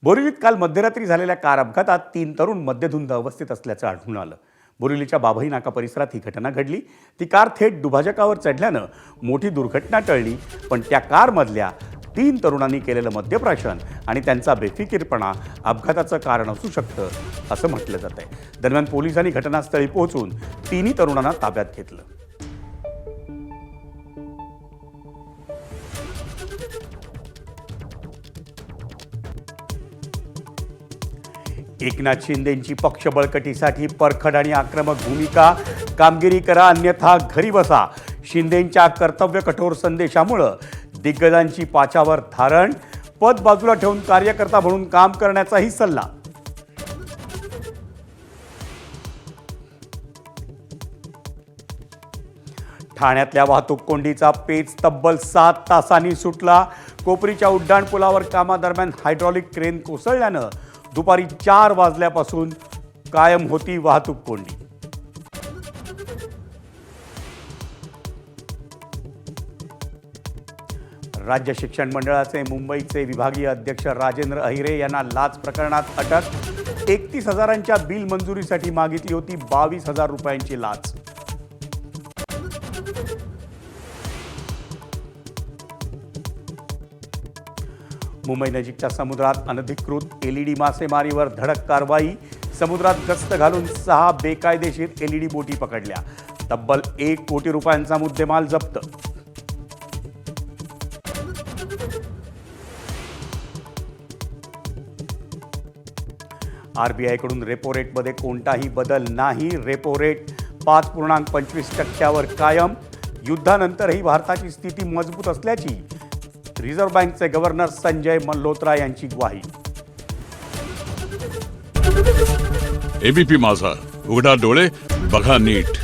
बोरिवलीत काल मध्यरात्री झालेल्या कार अपघातात 3 तरुण मद्यधुंद अवस्थेत असल्याचं आढळून आलं। बोरिवलीच्या बाभई नाका परिसरात ही घटना घडली। ती कार थेट दुभाजकावर चढल्यानं मोठी दुर्घटना टळली, पण त्या कारमधल्या 3 तरुणांनी केलेलं मद्यप्राशन आणि त्यांचा बेफिकीरपणा अपघाताचं कारण असू शकतं असं म्हटलं जातंय। दरम्यान पोलिसांनी घटनास्थळी पोहोचून तिन्ही तरुणांना ताब्यात घेतलं। एकनाथ शिंदेंची पक्ष बळकटीसाठी परखड आणि आक्रमक भूमिका, कामगिरी करा अन्यथा घरी बसा। शिंदेंच्या कर्तव्य कठोर संदेशामुळे दिग्गजांची पाचावर धारण, पद बाजूला ठेवून कार्यकर्ता म्हणून काम करण्याचाही सल्ला। ठाण्यातल्या वाहतूक कोंडीचा पेच तब्बल 7 तासांनी सुटला। कोपरीच्या उड्डाणपुलावर कामादरम्यान हायड्रॉलिक क्रेन कोसळल्यानं दुपारी 4 वाजल्यापासून कायम होती वाहतूक कोंडी। राज्य शिक्षण मंडळाचे मुंबईचे विभागीय अध्यक्ष राजेंद्र अहिरे यांना लाच प्रकरणात अटक। 31,000च्या बिल मंजुरीसाठी मागितली होती 22,000 रुपयांची लाच। मुंबई नजीकच्या समुद्रात अनधिकृत एलईडी मासेमारीवर धडक कारवाई। समुद्रात गस्त घालून 6 बेकायदेशीर एलईडी बोटी पकडल्या। तब्बल 1 कोटी रुपयांचा मुद्देमाल जप्त। आरबीआयकडून रेपो रेटमध्ये कोणताही बदल नाही। रेपो रेट 5.25%वर कायम। युद्धानंतरही भारताची स्थिती मजबूत असल्याची रिझर्व्ह बँकचे गव्हर्नर संजय मल्होत्रा यांची ग्वाही। एबीपी माझा, उघडा डोळे बघा नीट।